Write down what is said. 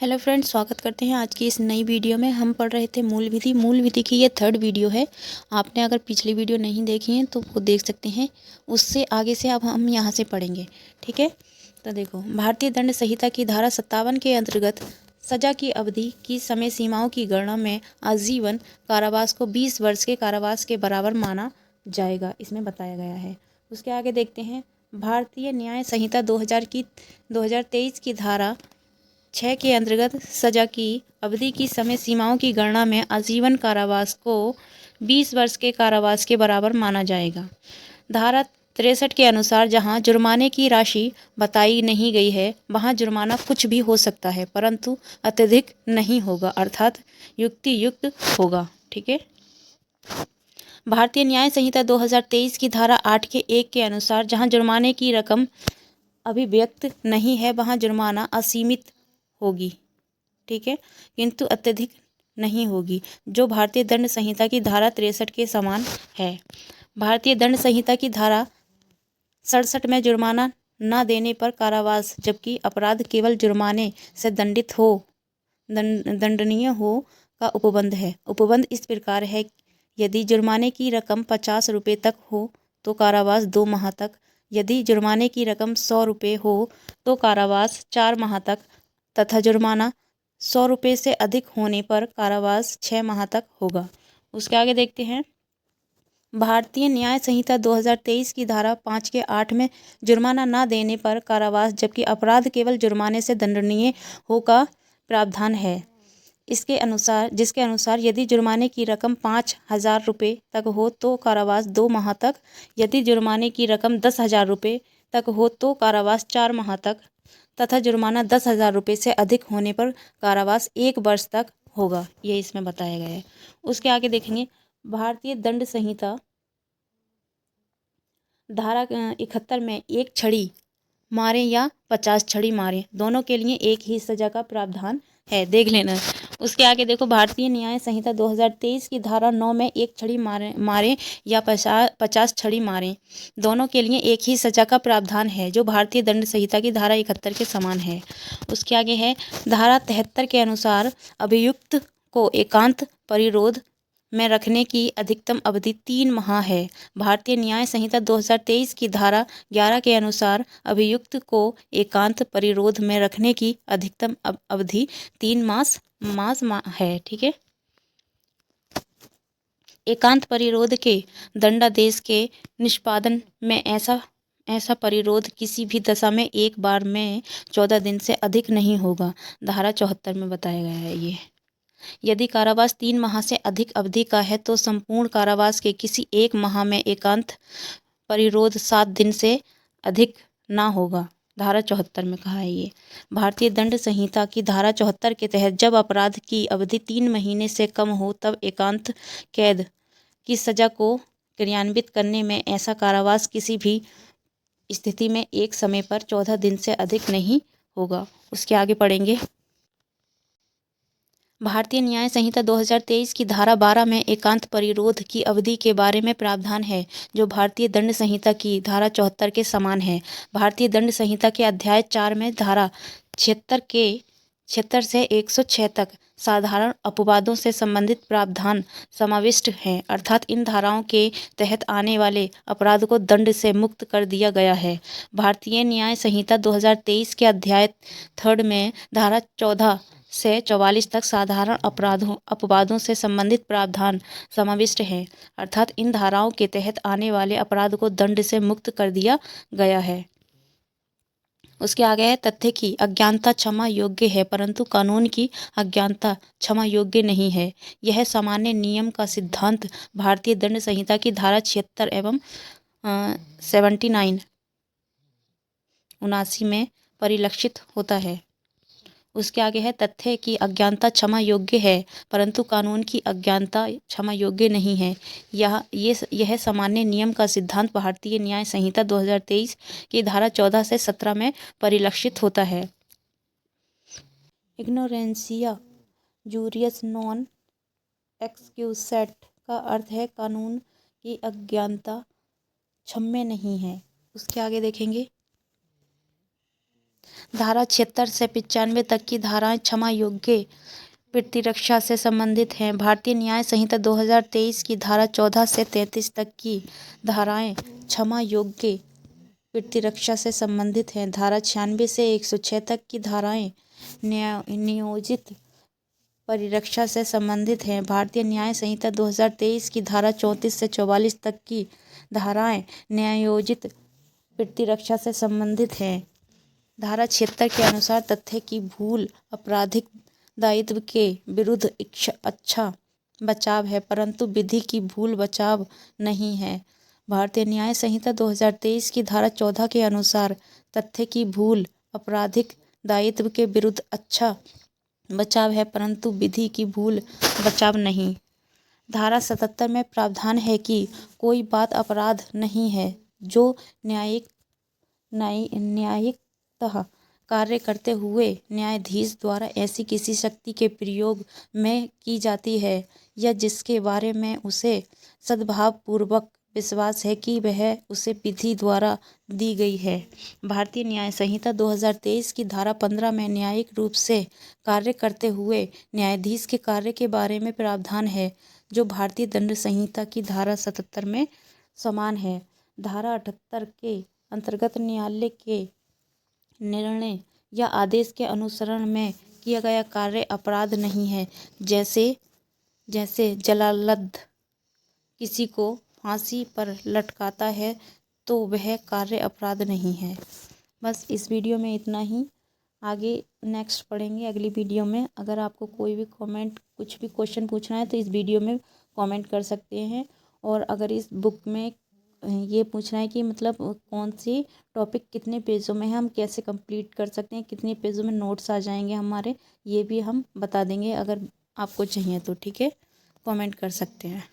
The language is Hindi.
हेलो फ्रेंड्स, स्वागत करते हैं आज की इस नई वीडियो में। हम पढ़ रहे थे मूल विधि की ये थर्ड वीडियो है। आपने अगर पिछली वीडियो नहीं देखी है तो वो देख सकते हैं। उससे आगे से अब हम यहाँ से पढ़ेंगे, ठीक है। तो देखो, भारतीय दंड संहिता की धारा 57 के अंतर्गत सजा की अवधि की समय सीमाओं की गणना में आजीवन कारावास को 20 वर्ष के कारावास के बराबर माना जाएगा, इसमें बताया गया है। उसके आगे देखते हैं, भारतीय न्याय संहिता 2023 की धारा 6 के अंतर्गत सजा की अवधि की समय सीमाओं की गणना में आजीवन कारावास को 20 वर्ष के कारावास के बराबर माना जाएगा। धारा 63 के अनुसार जहां जुर्माने की राशि बताई नहीं गई है वहां जुर्माना कुछ भी हो सकता है, परंतु अत्यधिक नहीं होगा, अर्थात युक्तियुक्त होगा, ठीक है। भारतीय न्याय संहिता 2023 की धारा 8 के 1 के अनुसार जहां जुर्माने की रकम अभिव्यक्त नहीं है वहां जुर्माना असीमित होगी, ठीक है, किंतु अत्यधिक नहीं होगी, जो भारतीय दंड संहिता की धारा 63 के समान है। भारतीय दंड संहिता की धारा 67 में जुर्माना न देने पर कारावास, जबकि अपराध केवल जुर्माने से दंडनीय हो का उपबंध है। उपबंध इस प्रकार है, यदि जुर्माने की रकम 50 रुपये तक हो तो कारावास 2 माह तक, यदि जुर्माने की रकम 100 रुपये हो तो कारावास 4 माह तक, तथा जुर्माना 100 रुपये से अधिक होने पर कारावास 6 माह तक होगा। उसके आगे देखते हैं, भारतीय न्याय संहिता 2023 की धारा 5 के 8 में जुर्माना न देने पर कारावास, जबकि अपराध केवल जुर्माने से दंडनीय हो का प्रावधान है। जिसके अनुसार यदि जुर्माने की रकम 5,000 रुपये तक हो तो कारावास 2 माह तक, यदि जुर्माने की रकम 10,000 रुपये तक हो तो कारावास 4 माह तक, तथा जुर्माना 10,000 रुपये से अधिक होने पर कारावास 1 वर्ष तक होगा। ये इसमें बताया गया है। उसके आगे देखेंगे, भारतीय दंड संहिता धारा 71 में 1 छड़ी मारे या 50 छड़ी मारे, दोनों के लिए एक ही सजा का प्रावधान है, देख लेना। उसके आगे देखो, भारतीय न्याय संहिता 2023 की धारा 9 में 1 छड़ी मारे या 50 छड़ी मारे, दोनों के लिए एक ही सजा का प्रावधान है, जो भारतीय दंड संहिता की धारा 71 के समान है। उसके आगे है, धारा 73 के अनुसार अभियुक्त को एकांत परिरोध में रखने की अधिकतम अवधि 3 माह है। भारतीय न्याय संहिता 2023 की धारा 11 के अनुसार अभियुक्त को एकांत परिरोध में रखने की अधिकतम अवधि 3 मास है, ठीक है। एकांत परिरोध के दंडादेश के निष्पादन में ऐसा परिरोध किसी भी दशा में एक बार में 14 दिन से अधिक नहीं होगा। धारा 74 में बताया गया है ये। यदि कारावास 3 माह से अधिक अवधि का है तो संपूर्ण कारावास के किसी एक माह में एकांत परिरोध 7 दिन से अधिक ना होगा। धारा 74 में कहा है ये। भारतीय दंड संहिता की धारा 74 के तहत जब अपराध की अवधि 3 महीने से कम हो तब एकांत कैद की सजा को क्रियान्वित करने में ऐसा कारावास किसी भी स्थिति में एक समय पर 14 दिन से अधिक नहीं होगा। उसके आगे पढ़ेंगे, भारतीय न्याय संहिता 2023 की धारा 12 में एकांत परिरोध की अवधि के बारे में प्रावधान है, जो भारतीय दंड संहिता की धारा 74 के समान है। भारतीय दंड संहिता के अध्याय 4 में धारा 76 से 106 तक साधारण अपवादों से संबंधित प्रावधान समाविष्ट हैं, अर्थात इन धाराओं के तहत आने वाले अपराध को दंड से मुक्त कर दिया गया है। भारतीय न्याय संहिता 2023 के अध्याय 3 में धारा 14 से 44 तक साधारण अपवादों से संबंधित प्रावधान समाविष्ट हैं, अर्थात इन धाराओं के तहत आने वाले अपराध को दंड से मुक्त कर दिया गया है। उसके आगे है, तथ्य की अज्ञानता क्षमा योग्य है, परंतु कानून की अज्ञानता क्षमा योग्य नहीं है। यह सामान्य नियम का सिद्धांत भारतीय दंड संहिता की धारा 76 एवं 79 में परिलक्षित होता है। उसके आगे है, तथ्य की अज्ञानता क्षमा योग्य है, परंतु कानून की अज्ञानता क्षमा योग्य नहीं है। यह सामान्य नियम का सिद्धांत भारतीय न्याय संहिता 2023 की धारा 14 से 17 में परिलक्षित होता है। इग्नोरेंसिया जूरियस नॉन एक्सक्यूसेट का अर्थ है कानून की अज्ञानता क्षम्य नहीं है। उसके आगे देखेंगे, धारा 76 से 95 तक की धाराएं क्षमा योग्य प्रतिरक्षा से संबंधित हैं। भारतीय न्याय संहिता 2023 की धारा 14 से 33 तक की धाराएं क्षमा योग्य प्रतिरक्षा से संबंधित हैं। धारा 96 से 106 तक की धाराएं नियोजित परिरक्षा से संबंधित हैं। भारतीय न्याय संहिता 2023 की धारा 34 से 44 तक की धाराएं न्यायोचित प्रतिरक्षा से संबंधित हैं। धारा 76 के अनुसार तथ्य की भूल आपराधिक दायित्व के विरुद्ध अच्छा बचाव है, परंतु विधि की भूल बचाव नहीं है। भारतीय न्याय संहिता 2023 की धारा 14 के अनुसार तथ्य की भूल आपराधिक दायित्व के विरुद्ध अच्छा बचाव है, परंतु विधि की भूल बचाव नहीं। धारा 77 में प्रावधान है कि कोई बात अपराध नहीं है जो न्यायिकतः कार्य करते हुए न्यायाधीश द्वारा ऐसी किसी शक्ति के प्रयोग में की जाती है या जिसके बारे में उसे सद्भावपूर्वक विश्वास है कि वह उसे विधि द्वारा दी गई है। भारतीय न्याय संहिता 2023 की धारा 15 में न्यायिक रूप से कार्य करते हुए न्यायाधीश के कार्य के बारे में प्रावधान है, जो भारतीय दंड संहिता की धारा 77 में समान है। धारा 78 के अंतर्गत न्यायालय के निर्णय या आदेश के अनुसरण में किया गया कार्य अपराध नहीं है। जैसे जलालद किसी को फांसी पर लटकाता है तो वह कार्य अपराध नहीं है। बस इस वीडियो में इतना ही। आगे नेक्स्ट पढ़ेंगे अगली वीडियो में। अगर आपको कोई भी कमेंट कुछ भी क्वेश्चन पूछना है तो इस वीडियो में कमेंट कर सकते हैं। और अगर इस बुक में ये पूछना है कि मतलब कौन सी टॉपिक कितने पेजों में है, हम कैसे कंप्लीट कर सकते हैं, कितने पेजों में नोट्स आ जाएंगे हमारे, ये भी हम बता देंगे। अगर आपको चाहिए तो ठीक है, कमेंट कर सकते हैं।